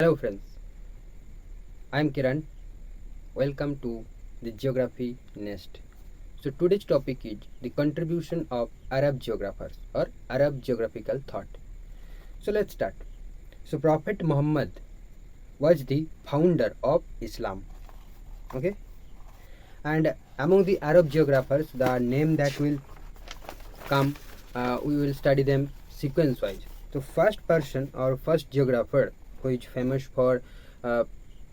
Hello friends, I am Kiran. Welcome to the Geography Nest. So today's topic is the contribution of Arab geographers or Arab geographical thought. So let's start. So Prophet Muhammad was the founder of Islam. Okay, and among the Arab geographers, the name that will come, we will study them sequence wise. So first person or first geographer who is famous for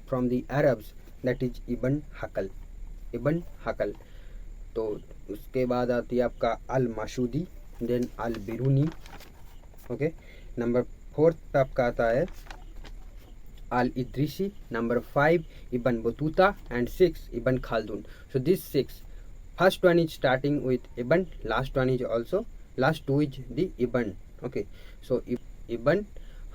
from the Arabs, that is Ibn Hakal. Ibn Hakal. तो उसके बाद आती है आपका al Masudi, then al Biruni. Okay, number 4 पे आपका आता है al Idrisi, number 5 Ibn Battuta and 6 Ibn Khaldun. So these 6, first one is starting with Ibn, last one is also, last 2 is the Ibn. Okay, so Ibn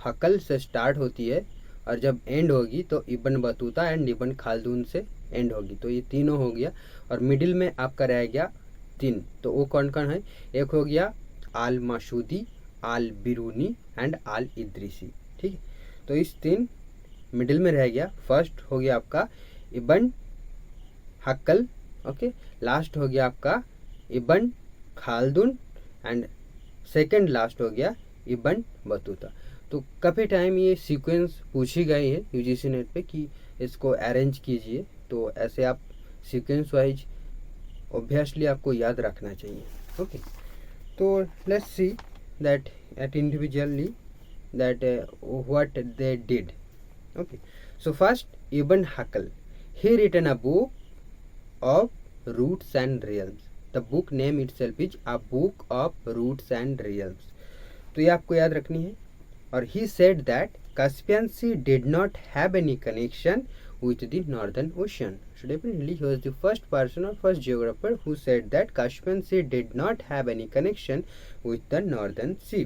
हकल से start होती है और जब and होगी तो इबन बतूता एंड इबन खालदून से and होगी. तो ये तीनों हो गया और मिडिल में आपका रह गया 3. तो वो कौन कौन है? एक हो गया आल माशूदी, आल बिरूनी एंड आल इद्रिसी. ठीक है, तो इस 3 मिडिल में रह गया. फर्स्ट हो गया आपका इबन हकल. ओके, लास्ट हो गया आपका इबन खालदून एंड सेकंड लास्ट हो गया इबन बतूता. तो काफ़ी टाइम ये सीक्वेंस पूछी गई है यूजीसी नेट पे कि इसको अरेंज कीजिए. तो ऐसे आप सीक्वेंस वाइज ऑब्वियसली आपको याद रखना चाहिए. ओके, तो let's see that at individually that what they did. Okay, so first Ibn Hawqal, he written a book of roots and realms. The book name itself is a book of roots and realms. तो ये आपको याद रखनी है. और he said that Caspian Sea did not have any connection with the Northern Ocean. So definitely he was the first person or first geographer who said that Caspian Sea did not have any connection with the Northern Sea.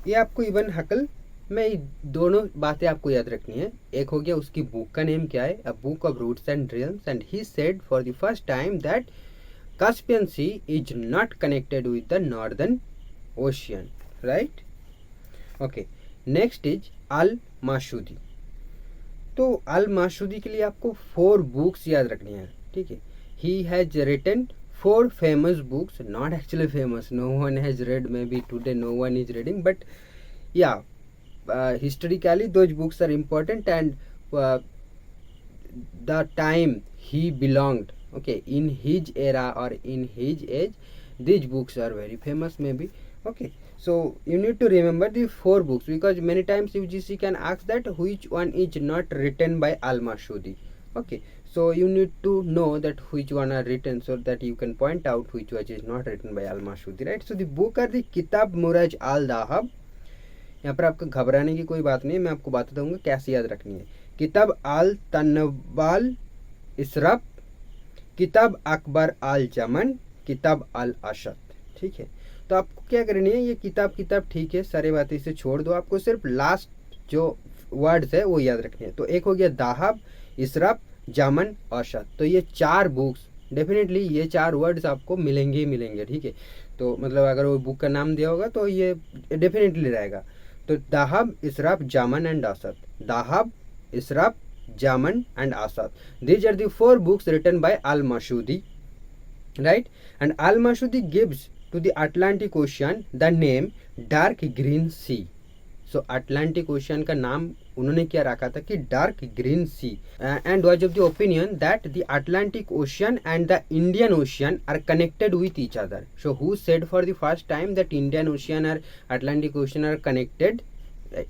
ये आपको इबन हकल में दोनों बातें आपको याद रखनी है. एक हो गया उसकी बुक का नेम क्या है, a book of roots and realms, and he said for the first time that Caspian sea is not connected with the northern ocean. Right. Okay, next is al Masudi. तो al माशूदी के लिए आपको 4 books याद रखनी है. ठीक है, he has written 4 famous books, not actually famous, no one has read, maybe today no one is reading, but yeah, historically those books are important and the time he belonged, okay, in his era or in his age, these books are very famous maybe. Okay, so you need to remember the 4 books because many times UGC can ask that which one is not written by al-Mashudi. Okay, so you need to know that which one are written so that you can point out which one is not written by al-Mashudi. Right, so the book are the Kitab Muraj al-Dahab. यहाँ पर आपको घबराने की कोई बात नहीं है, मैं आपको बता दूंगा कैसे याद रखनी है. किताब आल तन्नबाल इसरफ, किताब अकबर आल जमन, किताब अल अशद. ठीक है, तो आपको क्या करनी है, ये किताब ठीक है, सारी बातें इसे छोड़ दो, आपको सिर्फ लास्ट जो वर्ड्स है वो याद रखनी है. तो एक हो गया दाहब, इसरफ, जमन, अशद. तो ये 4 बुक्स डेफिनेटली ये 4 वर्ड्स आपको मिलेंगे ही मिलेंगे. ठीक है, तो मतलब अगर वो बुक का नाम दिया होगा तो ये डेफिनेटली रहेगा. तो दाहब, इसराफ, जामन एंड असद. दाहब, इसराफ, जामन एंड असद, these are the 4 books written by al-Mashudi. Right, and al-Mashudi gives to the Atlantic Ocean the name Dark Green Sea. So Atlantic Ocean का नाम उन्होंने क्या रखा था कि dark green sea, and was of the opinion that the Atlantic ocean and the Indian ocean are connected with each other. So who said for the first time that Indian ocean और Atlantic ocean are connected?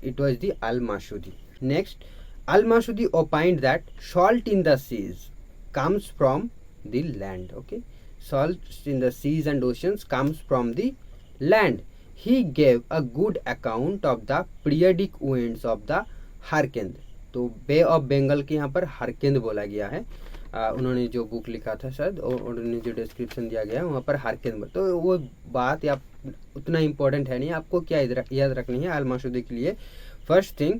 It was the al-Mashudi. Next, al-Mashudi opined that salt in the seas comes from the land. Okay, salt in the seas and oceans comes from the land. He gave a good account of the periodic winds of the हरकेंद. तो बे of Bengal के यहाँ पर हरकेंद बोला गया है. उन्होंने जो book लिखा था शायद और उन्होंने जो डिस्क्रिप्शन दिया गया है वहाँ पर हरकेंद. तो वो बात या उतना इम्पोर्टेंट है नहीं, आपको क्या याद रखनी है al-Mashudi के लिए. First thing,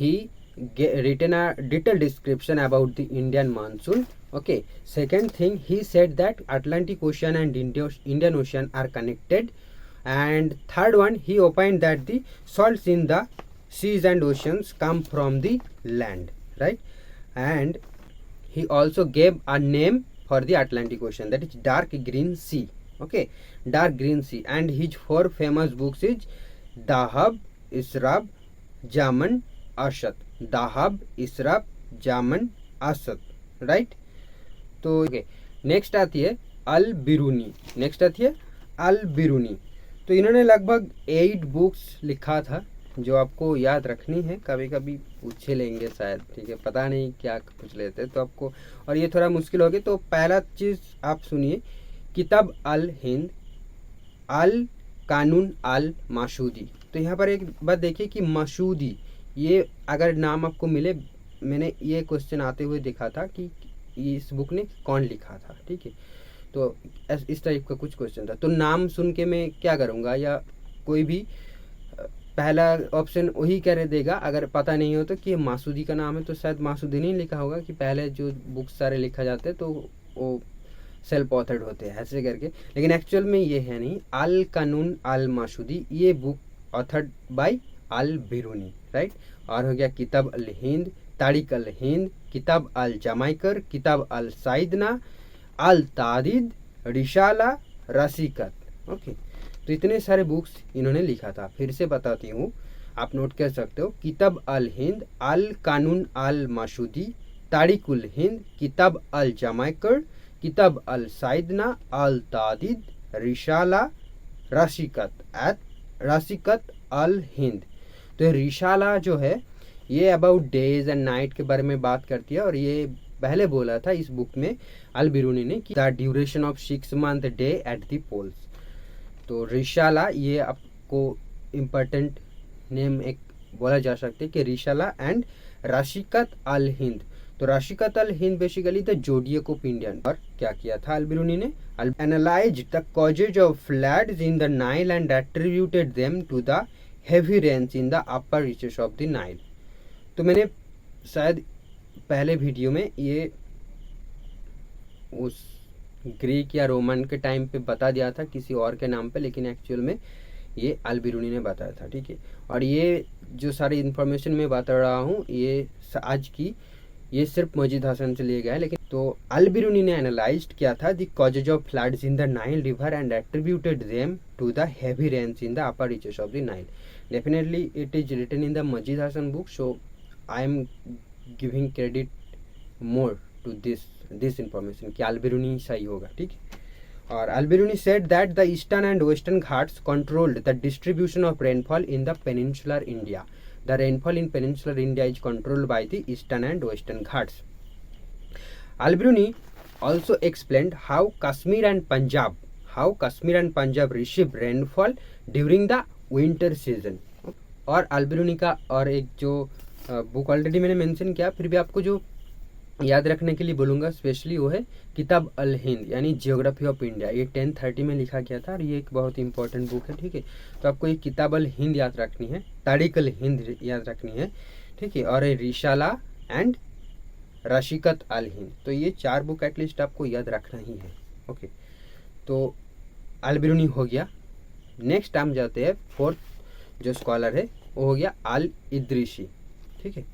he written a detailed description about the Indian monsoon. Okay, second thing, he said that Atlantic Ocean and Indian Ocean are connected. And third one, he opined that the salts in the seas and oceans come from the land, right? And he also gave a name for the Atlantic Ocean, that is dark green sea. Okay, dark green sea. And his four famous books is Dahab, Israb, Jaman, Ashat. Dahab, Israb, Jaman, Asat, right? तो next आती है अल Biruni. Next आती है अल बिरूनी। तो इन्होंने लगभग 8 books लिखा था जो आपको याद रखनी है, कभी कभी पूछे लेंगे शायद, ठीक है, पता नहीं क्या पूछ लेते तो आपको, और ये थोड़ा मुश्किल होगी। तो पहला चीज़ आप सुनिए, किताब अल हिंद, अल कानून अल मासूदी। तो यहाँ पर एक बात देखिए कि मासूदी, ये अगर नाम आपको मिले, मैंने ये क्वेश्चन आते हुए देखा था कि इस बुक ने कौन लिखा था, ठीक है। तो इस टाइप का कुछ क्वेश्चन था। तो नाम सुन के मैं क्या करूँगा, या कोई भी पहला ऑप्शन वही कह देगा, अगर पता नहीं हो तो कि मासूदी का नाम है तो शायद मासूदी नहीं लिखा होगा, कि पहले जो बुक सारे लिखा जाते हैं तो वो सेल्फ ऑथर्ड होते हैं ऐसे करके, लेकिन एक्चुअल में ये है नहीं। अल कानून अल मासूदी, ये book authored by Al Biruni, right. और हो गया किताब अल हिंद, तारिक अल हिंद, किताब अल जमाइकर, किताब अल साइदना, अल तादिद, रिशाला, रसीकत। ओके, तो इतने सारे बुक्स इन्होंने लिखा था। फिर से बताती हूँ, आप नोट कर सकते हो, किताब अल हिंद, अल कानून अल मासूदी, तारिक उल हिंद, किताब अल जमाइकर, किताब अल साइदना, अल तादिद, रिशाला, रसीकत अल हिंद। तो रिशाला जो है ये अबाउट डेज एंड नाइट के बारे में बात करती है, और ये पहले बोला था इस बुक में अल बिरूनी ने कि the duration of 6 month day at the poles. तो रिशाला ये आपको इम्पोर्टेंट नेम एक बोला जा सकता है कि रिशाला एंड राशिकत अल हिंद। तो राशिकत अल हिंद basically the zodiac of Indian. और क्या किया था अल बिरूनी ने, analysed the causes of floods in the Nile and attributed them to the heavy rains in the upper reaches of the Nile. तो मैंने शायद पहले वीडियो में ये उस ग्रीक या रोमन के टाइम पे बता दिया था किसी और के नाम पे, लेकिन एक्चुअल में ये अल बिरूनी ने बताया था, ठीक है। और ये जो सारी इन्फॉर्मेशन मैं बता रहा हूँ ये आज की, ये सिर्फ मजीद हसन से लिए गया है। लेकिन तो अल बिरूनी ने एनालाइज्ड किया था the causes of floods in the Nile river and attributed them to the heavy rains in the upper reaches of the Nile. Definitely it is written in the Majid Hasan book, so I am giving credit more to this information कि al Biruni सही होगा, ठीक है। और al Biruni said that the Eastern and Western Ghats controlled the distribution of rainfall in the peninsular India. The rainfall in peninsular India is controlled by the Eastern and Western Ghats. Al Biruni also explained how Kashmir and Punjab receive rainfall during the winter season। और al Biruni का और एक जो book already मैंने mention किया, फिर भी आपको जो याद रखने के लिए बोलूँगा स्पेशली वो है किताब अल हिंद, यानी जियोग्राफी ऑफ इंडिया। ये 1030 में लिखा गया था और ये एक बहुत इंपॉर्टेंट बुक है, ठीक है। तो आपको ये किताब अल हिंद याद रखनी है, तारिक अल हिंद याद रखनी है, ठीक है। और ये रिशाला एंड राशिकत अल हिंद, तो ये 4 बुक एटलीस्ट आपको याद रखना ही है, ओके। तो अल बिरूनी हो गया। नेक्स्ट हम जाते हैं, फोर्थ जो स्कॉलर है वो हो गया अल इद्रिसी, ठीक है।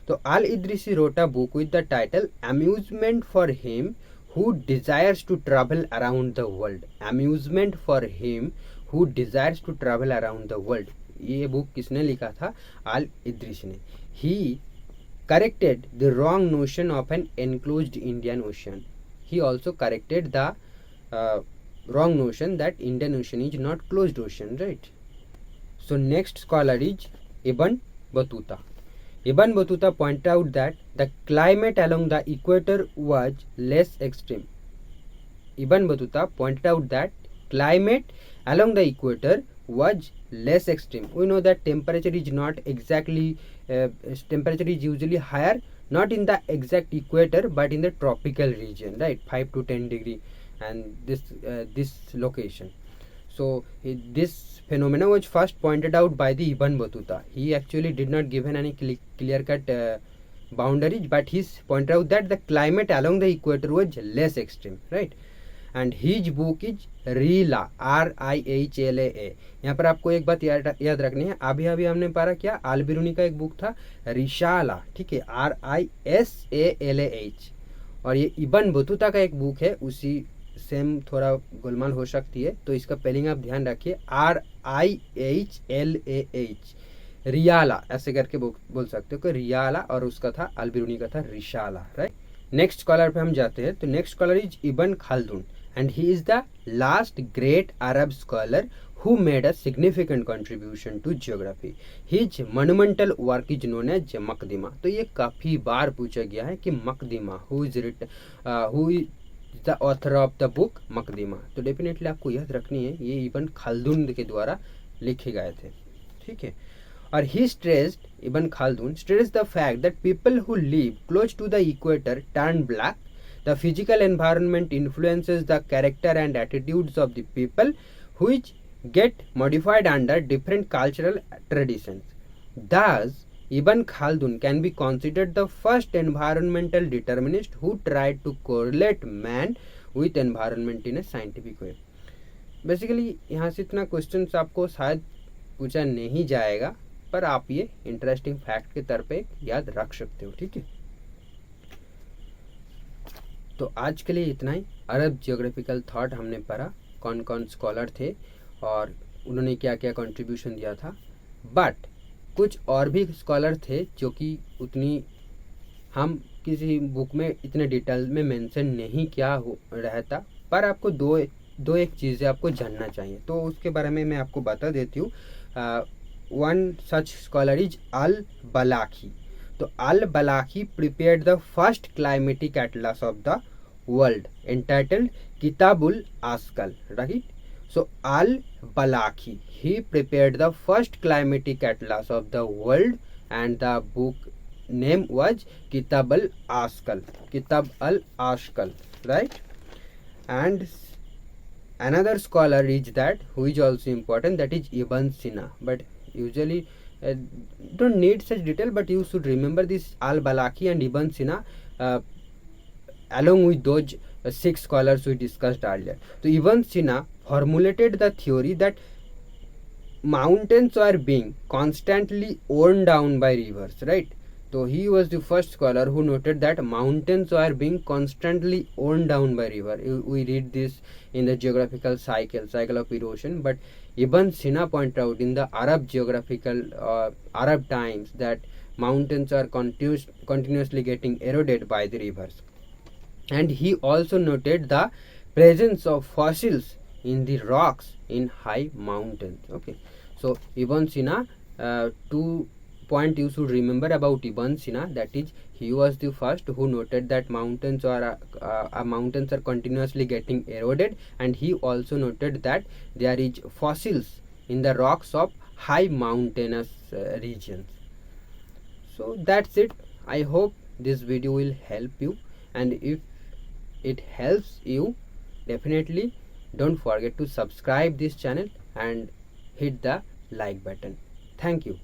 तो al Idrisi wrote a book with the title amusement for him who desires to travel around the world. Amusement for him who desires to travel around the world. ये बुक किसने लिखा था? अल इद्रिसी ने। He corrected the wrong notion of an enclosed Indian Ocean. He also corrected the wrong notion that Indian Ocean is not closed ocean, right? So next scholar is Ibn Battuta. Ibn Battuta pointed out that the climate along the equator was less extreme. Ibn Battuta pointed out that climate along the equator was less extreme. We know that temperature is not exactly temperature is usually higher not in the exact equator but in the tropical region, right? 5 to 10 degree and this location. So this phenomena was first pointed out by the Ibn Battuta. He actually did not give any clear cut boundaries, but he pointed out that the climate along the equator was less extreme, right? And his book is रीला, RIHLA। यहाँ पर आपको एक बात याद रखनी है, अभी अभी हमने पढ़ा क्या, अल बिरूनी का एक बुक था रिशाला, ठीक है, RISALAH। और ये इबन बतूता का एक बुक है, उसी सेम थोड़ा गोलमाल हो सकती है, तो इसका स्पेलिंग आप ध्यान रखिए, RIHLAH, रियाला ऐसे करके बोल सकते हो कि रियाला, और उसका था अल बिरूनी का था रिशाला, राइट। नेक्स्ट स्कॉलर पे हम जाते हैं, तो next scholar is Ibn Khaldun and he is the last great Arab scholar who made a significant contribution to geography. His monumental work is known as मकदिमा। तो ये काफ़ी बार पूछा गया है कि मकदिमा, who is the author of the book मकदिमा। तो डेफिनेटली आपको याद रखनी है, ये इबन खालदून के द्वारा लिखे गए थे, ठीक है। और he stressed, Ibn Khaldun stressed the fact that people who live close to the equator turn black, the physical environment influences the character and attitudes of the people which get modified under different cultural traditions. Thus, Ibn Khaldun can be considered the first environmental determinist who tried to correlate man with environment in a scientific way. Basically, यहाँ से इतना question आपको शायद पूछा नहीं जाएगा, पर आप ये इंटरेस्टिंग फैक्ट के तौर पे याद रख सकते हो, ठीक है। तो आज के लिए इतना ही। अरब जियोग्राफिकल थॉट हमने पढ़ा, कौन कौन स्कॉलर थे और उन्होंने क्या क्या कंट्रीब्यूशन दिया था। बट कुछ और भी स्कॉलर थे जो कि उतनी हम किसी बुक में इतने डिटेल में मेंशन नहीं किया रहता, पर आपको दो एक चीज़ें आपको जानना चाहिए, तो उसके बारे में मैं आपको बता देती हूँ। One such scholar is al Balkhi. तो al Balkhi prepared the first climatic atlas of the world entitled किताबुल आस्कल, right. So Al-Balakhi, he prepared the first climatic atlas of the world and the book name was Kitab al-Askal, right. And another scholar is that who is also important, that is Ibn Sina, but usually don't need such detail, but you should remember this Al-Balakhi and Ibn Sina along with those 6 scholars we discussed earlier. So Ibn Sina formulated the theory that mountains are being constantly worn down by rivers, right. So he was the first scholar who noted that mountains are being constantly worn down by river. We read this in the geographical cycle of erosion, but Ibn Sina pointed out in the Arab geographical Arab times that mountains are continuously getting eroded by the rivers. And he also noted the presence of fossils in the rocks in high mountains. Okay, so Ibn Sina, 2 point you should remember about Ibn Sina, that is he was the first who noted that mountains are continuously getting eroded, and he also noted that there is fossils in the rocks of high mountainous regions. So that's it. I hope this video will help you, and if it helps you, definitely don't forget to subscribe this channel and hit the like button. Thank you.